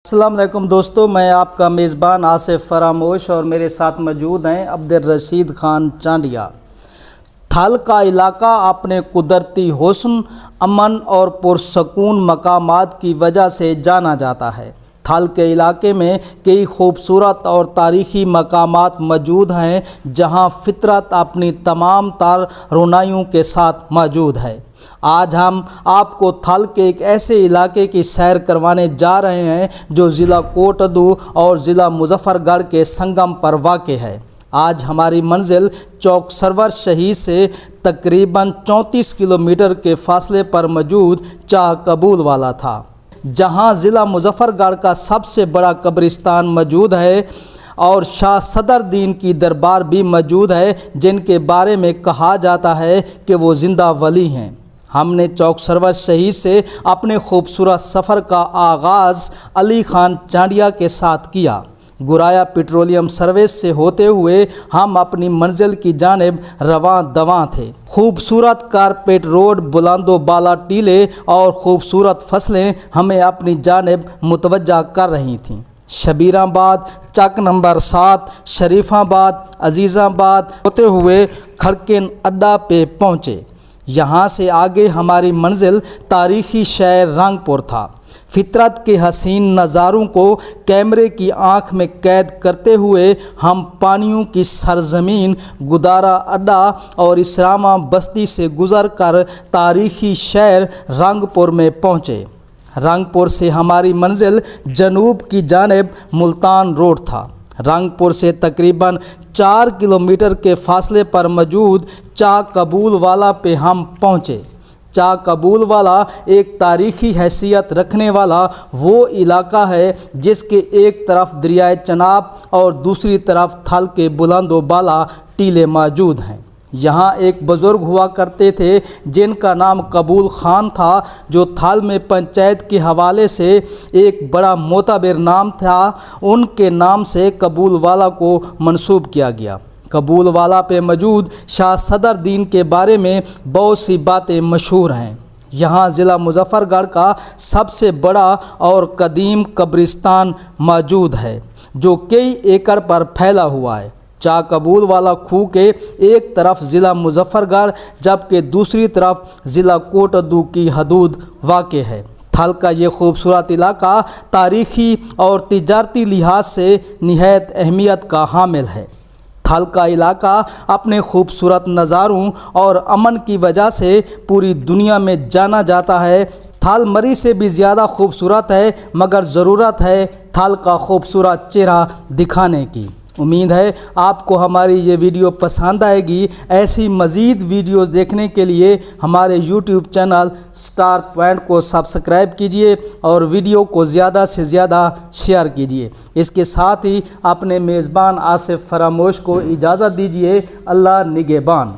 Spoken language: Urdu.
السلام علیکم دوستو، میں آپ کا میزبان آصف فراموش اور میرے ساتھ موجود ہیں عبدالرشید خان چانڈیا۔ تھل کا علاقہ اپنے قدرتی حسن، امن اور پرسکون مقامات کی وجہ سے جانا جاتا ہے۔ تھل کے علاقے میں کئی خوبصورت اور تاریخی مقامات موجود ہیں جہاں فطرت اپنی تمام تر رونائیوں کے ساتھ موجود ہے۔ آج ہم آپ کو تھل کے ایک ایسے علاقے کی سیر کروانے جا رہے ہیں جو ضلع کوٹادو اور ضلع مظفر گڑھ کے سنگم پر واقع ہے۔ آج ہماری منزل چوک سرور شہید سے تقریباً 34 کلومیٹر کے فاصلے پر موجود چاہ قبول والا تھا، جہاں ضلع مظفر گڑھ کا سب سے بڑا قبرستان موجود ہے اور شاہ صدر دین کی دربار بھی موجود ہے، جن کے بارے میں کہا جاتا ہے کہ وہ زندہ ولی ہیں۔ ہم نے چوک سرور شہید سے اپنے خوبصورت سفر کا آغاز علی خان چانڈیا کے ساتھ کیا۔ گورایا پیٹرولیم سروس سے ہوتے ہوئے ہم اپنی منزل کی جانب رواں دواں تھے۔ خوبصورت کارپیٹ روڈ، بلند و بالا ٹیلے اور خوبصورت فصلیں ہمیں اپنی جانب متوجہ کر رہی تھیں۔ شبیر آباد، چک نمبر 7، شریف آباد، عزیز آباد ہوتے ہوئے کھڑکن اڈا پہ پہنچے۔ یہاں سے آگے ہماری منزل تاریخی شہر رنگپور تھا۔ فطرت کے حسین نظاروں کو کیمرے کی آنکھ میں قید کرتے ہوئے ہم پانیوں کی سرزمین گدارا اڈا اور اسراما بستی سے گزر کر تاریخی شہر رنگپور میں پہنچے۔ رنگپور سے ہماری منزل جنوب کی جانب ملتان روڈ تھا۔ رنگپور سے تقریباً 4 کلومیٹر کے فاصلے پر موجود چاہ قبول والا پہ ہم پہنچے۔ چاہ قبول والا ایک تاریخی حیثیت رکھنے والا وہ علاقہ ہے جس کے ایک طرف دریائے چناب اور دوسری طرف تھل کے بلند و بالا ٹیلے موجود ہیں۔ یہاں ایک بزرگ ہوا کرتے تھے جن کا نام قبول خان تھا، جو تھل میں پنچایت کے حوالے سے ایک بڑا معتبر نام تھا۔ ان کے نام سے قبول والا کو منسوب کیا گیا۔ قبول والا پہ موجود شاہ صدر دین کے بارے میں بہت سی باتیں مشہور ہیں۔ یہاں ضلع مظفر گڑھ کا سب سے بڑا اور قدیم قبرستان موجود ہے جو کئی ایکڑ پر پھیلا ہوا ہے۔ چاہ قبول والا کھو کے ایک طرف ضلع مظفر گڑھ جبکہ دوسری طرف ضلع کوٹادو کی حدود واقع ہے۔ تھل کا یہ خوبصورت علاقہ تاریخی اور تجارتی لحاظ سے نہایت اہمیت کا حامل ہے۔ تھل کا علاقہ اپنے خوبصورت نظاروں اور امن کی وجہ سے پوری دنیا میں جانا جاتا ہے۔ تھل مری سے بھی زیادہ خوبصورت ہے، مگر ضرورت ہے تھل کا خوبصورت چہرہ دکھانے کی۔ امید ہے آپ کو ہماری یہ ویڈیو پسند آئے گی۔ ایسی مزید ویڈیوز دیکھنے کے لیے ہمارے یوٹیوب چینل سٹار پوائنٹ کو سبسکرائب کیجیے اور ویڈیو کو زیادہ سے زیادہ شیئر کیجیے۔ اس کے ساتھ ہی اپنے میزبان آصف فراموش کو اجازت دیجیے۔ اللہ نگہبان۔